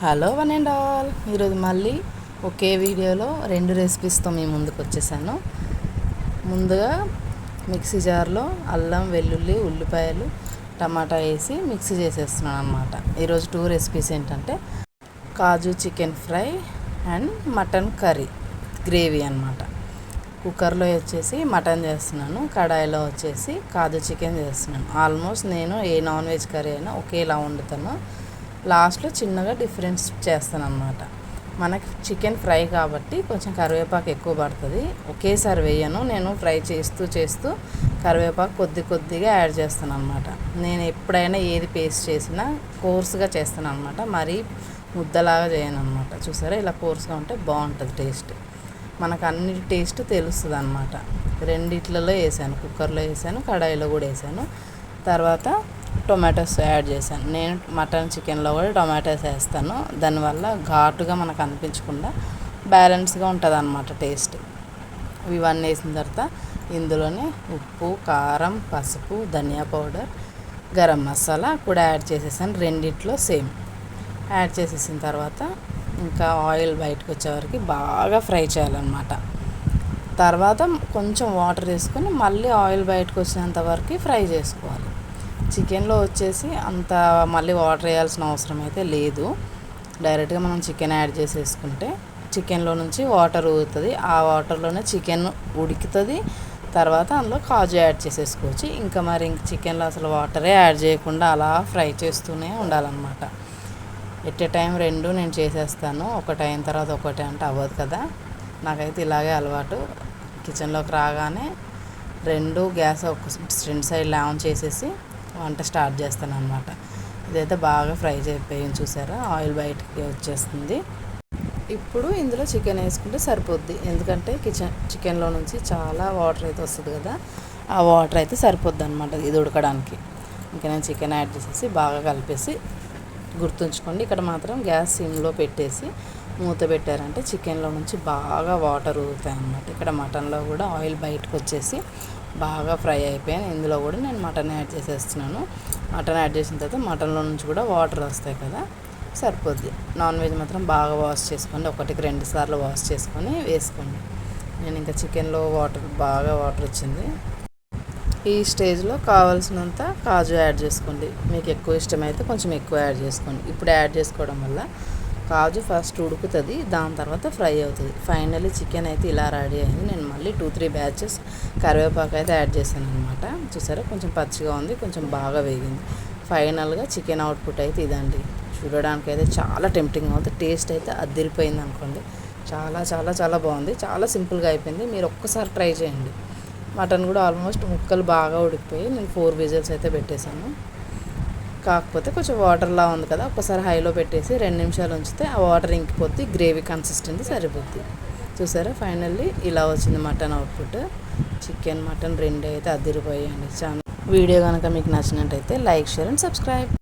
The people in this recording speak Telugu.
Hello one and all. ఈరోజు మళ్ళీ ఒకే వీడియోలో 2 రెసిపీస్తో మీ ముందుకు వచ్చేసాను. ముందుగా మిక్సీ జార్లో అల్లం, వెల్లుల్లి, ఉల్లిపాయలు, టమాటా వేసి మిక్సీ చేసేస్తున్నాను అనమాట. ఈరోజు 2 రెసిపీస్ ఏంటంటే kaju chicken fry and mutton curry gravy అనమాట. కుక్కర్లో వచ్చేసి మటన్ చేస్తున్నాను, కడాయిలో వచ్చేసి కాజు చికెన్ చేస్తున్నాను. ఆల్మోస్ట్ నేను ఏ నాన్ వెజ్ కర్రీ అయినా ఒకేలా వండుతాను. లాస్ట్లో చిన్నగా డిఫరెన్స్ చేస్తాను అనమాట. మనకి చికెన్ ఫ్రై కాబట్టి కొంచెం కరివేపాకు ఎక్కువ పడుతుంది. ఒకేసారి వేయను, నేను ఫ్రై చేస్తూ కరివేపాకు కొద్దిగా యాడ్ చేస్తాను అనమాట. నేను ఎప్పుడైనా ఏది పేస్ట్ చేసినా కోర్స్గా చేస్తాను అనమాట, మరీ ముద్దలాగా చేయను అనమాట. చూసారా, ఇలా కోర్స్గా ఉంటే బాగుంటుంది టేస్ట్. మనకు అన్ని టేస్ట్ తెలుస్తుంది అనమాట. రెండిట్లలో వేసాను, కుక్కర్లో వేసాను, కడాయిలో కూడా వేసాను. తర్వాత టొమాటోస్ యాడ్ చేశాను. నేను మటన్ చికెన్లో కూడా టొమాటోస్ వేస్తాను. దానివల్ల ఘాటుగా మనకు అనిపించకుండా బ్యాలెన్స్గా ఉంటుంది అన్నమాట టేస్ట్. ఇవన్నీ వేసిన తర్వాత ఇందులోనే ఉప్పు, కారం, పసుపు, ధనియా పౌడర్, గరం మసాలా కూడా యాడ్ చేసేసాను. రెండిట్లో సేమ్ యాడ్ చేసేసిన తర్వాత ఇంకా ఆయిల్ బయటకు వచ్చేవరకు బాగా ఫ్రై చేయాలన్నమాట. తర్వాత కొంచెం వాటర్ వేసుకొని మళ్ళీ ఆయిల్ బయటకు వచ్చేంత వరకు ఫ్రై చేసుకోవాలి. చికెన్లో వచ్చేసి అంత మళ్ళీ వాటర్ వేయాల్సిన అవసరం అయితే లేదు. డైరెక్ట్గా మనం చికెన్ యాడ్ చేసేసుకుంటే చికెన్లో నుంచి వాటర్ ఊరుతుంది. ఆ వాటర్లోనే చికెన్ ఉడుకుతుంది. తర్వాత అందులో కాజు యాడ్ చేసేసుకోవచ్చు. ఇంకా చికెన్లో అసలు వాటరే యాడ్ చేయకుండా అలా ఫ్రై చేస్తూనే ఉండాలన్నమాట. ఎట్ ఏ టైం 2 నేను చేసేస్తాను. ఒకటి అయిన తర్వాత ఒకటి అంటే అవ్వదు కదా. నాకైతే ఇలాగే అలవాటు. కిచెన్లోకి రాగానే 2 గ్యాస్ ఒక 2 సైడ్ ఆన్ చేసేసి వంట స్టార్ట్ చేస్తాను అనమాట. ఇదైతే బాగా ఫ్రై అయిపోయింది, చూసారా, ఆయిల్ బయటికి వచ్చేస్తుంది. ఇప్పుడు ఇందులో చికెన్ వేసుకుంటే సరిపోద్ది, ఎందుకంటే చికెన్లో నుంచి చాలా వాటర్ అయితే వస్తుంది కదా, ఆ వాటర్ అయితే సరిపోద్ది అనమాట ఇది ఉడకడానికి. ఇంకా నేను చికెన్ యాడ్ చేసేసి బాగా కలిపేసి, గుర్తుంచుకోండి ఇక్కడ మాత్రం గ్యాస్ సిమ్లో పెట్టేసి మూత పెట్టారంటే చికెన్లో నుంచి బాగా వాటర్ ఊరుతాయి అన్నమాట. ఇక్కడ మటన్లో కూడా ఆయిల్ బయటకు వచ్చేసి బాగా ఫ్రై అయిపోయాను. ఇందులో కూడా నేను మటన్ యాడ్ చేసేస్తున్నాను. మటన్ యాడ్ చేసిన తర్వాత మటన్లో నుంచి కూడా వాటర్ వస్తాయి కదా, సరిపోద్ది. నాన్ వెజ్ మాత్రం బాగా వాష్ చేసుకోండి, 1-2 సార్లు వాష్ చేసుకొని వేసుకోండి. నేను ఇంకా చికెన్లో బాగా వాటర్ వచ్చింది. ఈ స్టేజ్లో కావాల్సినంత కాజు యాడ్ చేసుకోండి. మీకు ఎక్కువ ఇష్టమైతే కొంచెం ఎక్కువ యాడ్ చేసుకోండి. ఇప్పుడు యాడ్ చేసుకోవడం వల్ల కాజు ఫస్ట్ ఉడుకుతుంది, దాని తర్వాత ఫ్రై అవుతుంది. ఫైనల్లీ చికెన్ అయితే ఇలా రెడీ అయింది. నేను మళ్ళీ 2-3 బ్యాచెస్ కరివేపాకు అయితే యాడ్ చేశాను అనమాట. చూసారా, కొంచెం పచ్చిగా ఉంది, కొంచెం బాగా వేగింది. ఫైనల్గా చికెన్ అవుట్పుట్ అయితే ఇదండి. చూడడానికి అయితే చాలా టెంప్టింగ్ అవుతుంది. టేస్ట్ అయితే అదిరిపోయింది అనుకోండి. చాలా చాలా చాలా బాగుంది. చాలా సింపుల్గా అయిపోయింది. మీరు ఒక్కసారి ట్రై చేయండి. మటన్ కూడా ఆల్మోస్ట్ ముక్కలు బాగా ఉడికిపోయి నేను 4 విజిల్స్ అయితే పెట్టేశాను. కాకపోతే కొంచెం వాటర్లా ఉంది కదా, ఒకసారి హైలో పెట్టేసి 2 నిమిషాలు ఉంచితే ఆ వాటర్ ఇంకిపోద్ది, గ్రేవీ కన్సిస్టెన్సీ సరిపోద్ది. చూసారా, ఫైనల్లీ ఇలా వచ్చింది మటన్ అవుట్పుట్. చికెన్, మటన్ 2 అయితే అదిరిపోయాయండి. చాలా వీడియో కనుక మీకు నచ్చినట్టయితే లైక్, షేర్ అండ్ సబ్స్క్రైబ్.